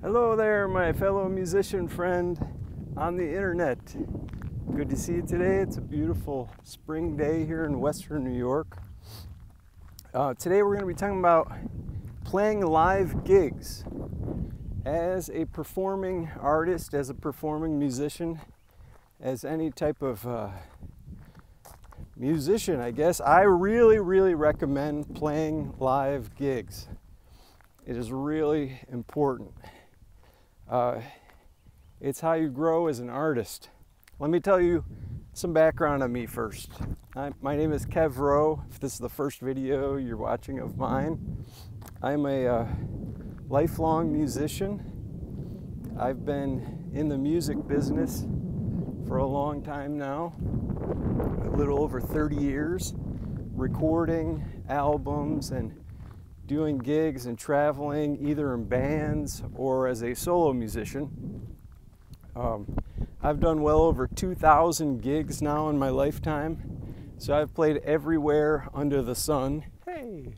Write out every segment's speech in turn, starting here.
Hello there, my fellow musician friend on the internet. Good to see you today. It's a beautiful spring day here in Western New York. Today we're going to be talking about playing live gigs. As a performing artist, as a performing musician, as any type of musician, I guess, I really recommend playing live gigs. It is really important. It's how you grow as an artist. Let me tell you some background on me first. My name is Kev Rowe. If this is the first video you're watching of mine, I'm a lifelong musician. I've been in the music business for a long time now, a little over 30 years, recording albums and doing gigs and traveling either in bands or as a solo musician. I've done well over 2,000 gigs now in my lifetime, so I've played everywhere under the sun. Hey!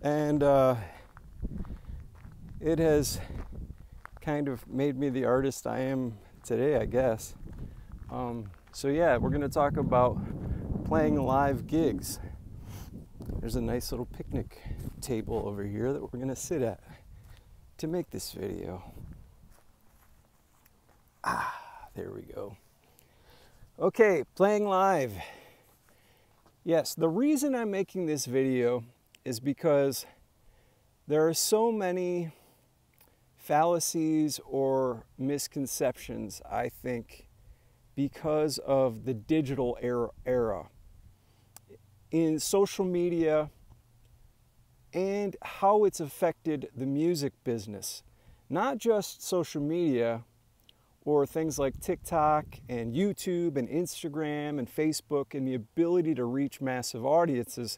And it has kind of made me the artist I am today, I guess. So yeah, we're going to talk about playing live gigs. There's a nice little picnic table over here that we're going to sit at to make this video. There we go. Okay, playing live. Yes, the reason I'm making this video is because there are so many fallacies or misconceptions, I think, because of the digital era. In social media and how it's affected the music business. Not just social media or things like TikTok and YouTube and Instagram and Facebook and the ability to reach massive audiences.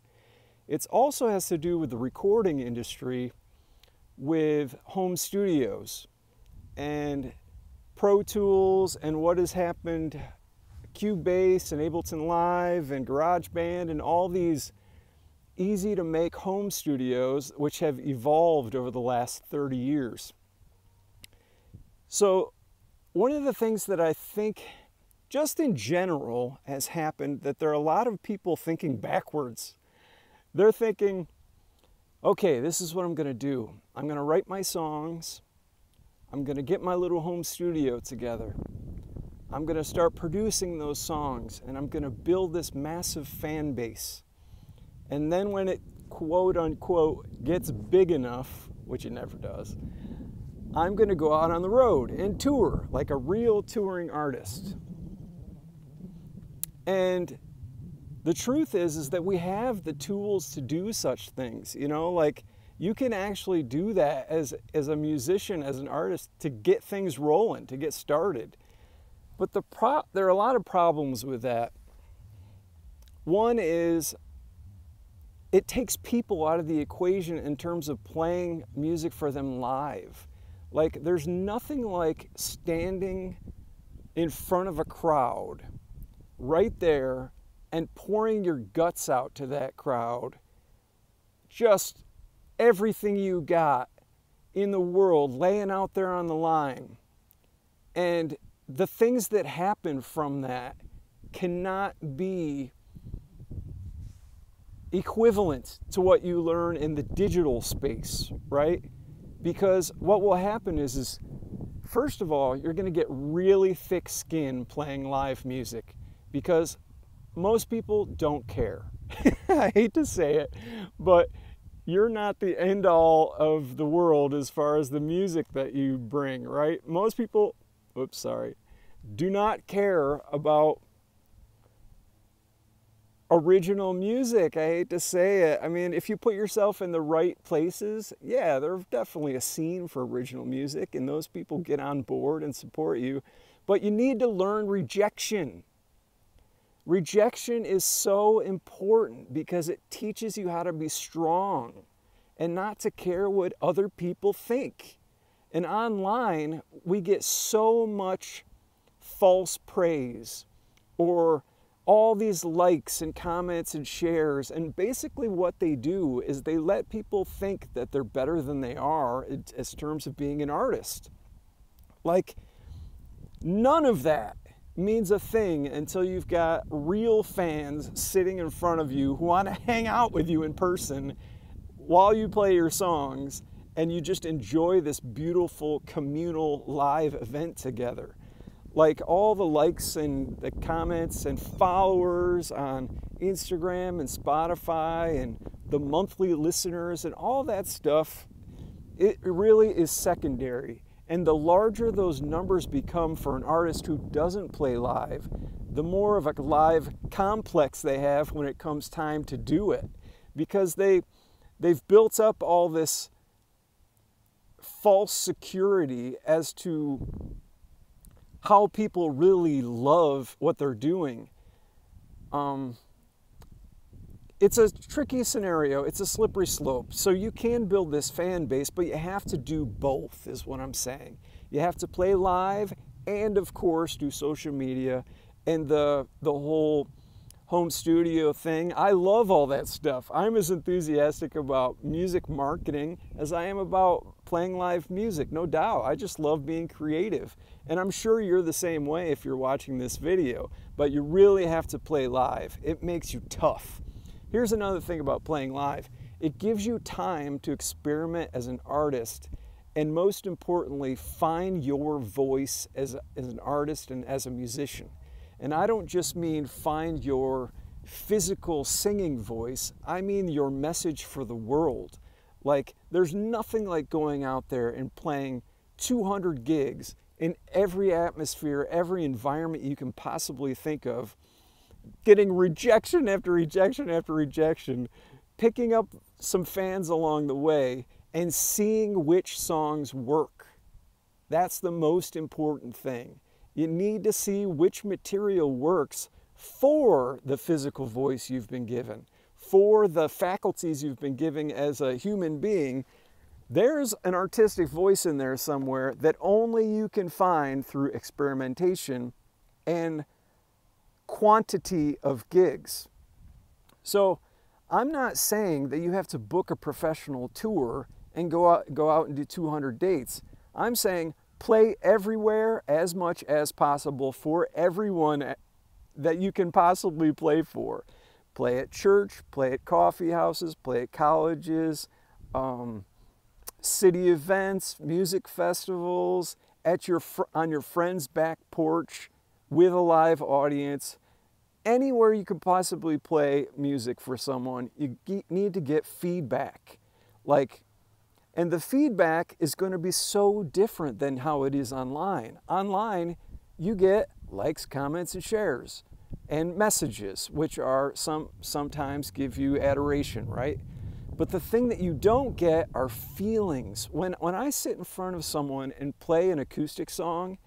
It also has to do with the recording industry, with home studios and Pro Tools and what has happened, Cubase and Ableton Live and GarageBand and all these easy to make home studios which have evolved over the last 30 years. So one of the things that I think just in general has happened, that there are a lot of people thinking backwards. They're thinking, okay, this is what I'm going to do. I'm going to write my songs. I'm going to get my little home studio together. I'm going to start producing those songs, and I'm going to build this massive fan base. And then when it, quote unquote, gets big enough, which it never does, I'm going to go out on the road and tour like a real touring artist. And the truth is that we have the tools to do such things. You know, like you can actually do that as a musician, as an artist, to get things rolling, to get started. But there are a lot of problems with that. One is it takes people out of the equation in terms of playing music for them live. Like, there's nothing like standing in front of a crowd right there and pouring your guts out to that crowd. Just everything you got in the world laying out there on the line. And the things that happen from that cannot be equivalent to what you learn in the digital space, right? Because what will happen is first of all, you're going to get really thick skin playing live music because most people don't care. I hate to say it, but you're not the end all of the world as far as the music that you bring, right? Most people, do not care about original music. I hate to say it. I mean, if you put yourself in the right places, yeah, there's definitely a scene for original music and those people get on board and support you. But you need to learn rejection. Rejection is so important because it teaches you how to be strong and not to care what other people think. And online, we get so much false praise or all these likes and comments and shares, and basically what they do is they let people think that they're better than they are as terms of being an artist. Like, none of that means a thing until you've got real fans sitting in front of you who want to hang out with you in person while you play your songs, and you just enjoy this beautiful communal live event together. Like, all the likes and the comments and followers on Instagram and Spotify and the monthly listeners and all that stuff, it really is secondary. And the larger those numbers become for an artist who doesn't play live, the more of a live complex they have when it comes time to do it. Because they've built up all this false security as to how people really love what they're doing. It's a tricky scenario. It's a slippery slope. So you can build this fan base, but you have to do both, is what I'm saying. You have to play live and, of course, do social media and the whole home studio thing. I love all that stuff. I'm as enthusiastic about music marketing as I am about playing live music, no doubt. I just love being creative. And I'm sure you're the same way if you're watching this video, but you really have to play live. It makes you tough. Here's another thing about playing live. It gives you time to experiment as an artist, and most importantly, find your voice as an artist and as a musician. And I don't just mean find your physical singing voice, I mean your message for the world. Like, there's nothing like going out there and playing 200 gigs in every atmosphere, every environment you can possibly think of, getting rejection after rejection after rejection, picking up some fans along the way, and seeing which songs work. That's the most important thing. You need to see which material works for the physical voice you've been given, for the faculties you've been given as a human being. There's an artistic voice in there somewhere that only you can find through experimentation and quantity of gigs. So I'm not saying that you have to book a professional tour and go out and do 200 dates. I'm saying play everywhere as much as possible for everyone that you can possibly play for. Play at church, play at coffee houses, play at colleges, city events, music festivals, on your friend's back porch with a live audience. Anywhere you could possibly play music for someone, you need to get feedback. And the feedback is going to be so different than how it is online. Online, you get likes, comments, and shares, and messages, which are sometimes give you adoration, right? But the thing that you don't get are feelings. When I sit in front of someone and play an acoustic song,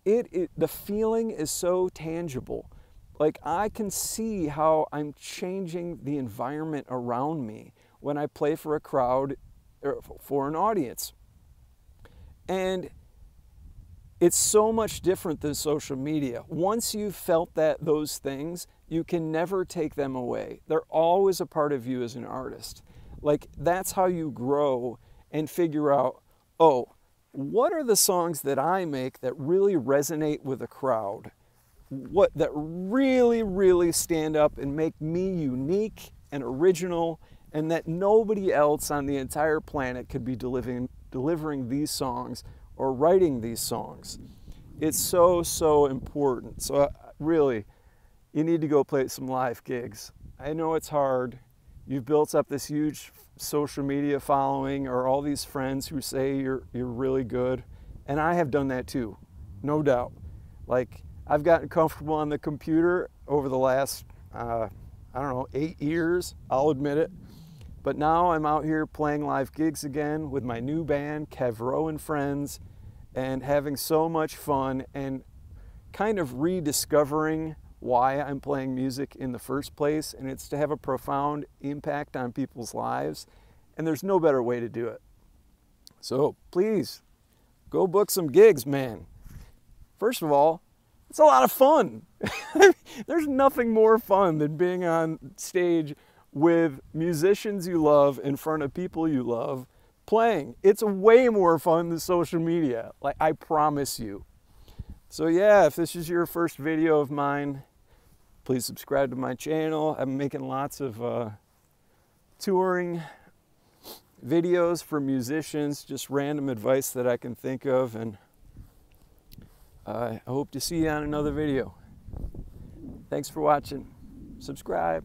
the feeling is so tangible. Like, I can see how I'm changing the environment around me when I play for a crowd or for an audience. And it's so much different than social media. Once you've felt those things, you can never take them away. They're always a part of you as an artist. Like, that's how you grow and figure out, oh, what are the songs that I make that really resonate with a crowd? That really, really stand up and make me unique and original, and that nobody else on the entire planet could be delivering these songs or writing these songs. It's so, so important. So really, you need to go play some live gigs. I know it's hard. You've built up this huge social media following, or all these friends who say you're really good. And I have done that too, no doubt. Like, I've gotten comfortable on the computer over the last, 8 years, I'll admit it. But now I'm out here playing live gigs again with my new band, Kevro and Friends, and having so much fun and kind of rediscovering why I'm playing music in the first place, and it's to have a profound impact on people's lives, and there's no better way to do it. So please, go book some gigs, man. First of all, It's a lot of fun. There's nothing more fun than being on stage with musicians you love in front of people you love playing. It's way more fun than social media, like I promise you. So yeah, if this is your first video of mine, please subscribe to my channel. I'm making lots of touring videos for musicians, just random advice that I can think of, and I hope to see you on another video. Thanks for watching. Subscribe.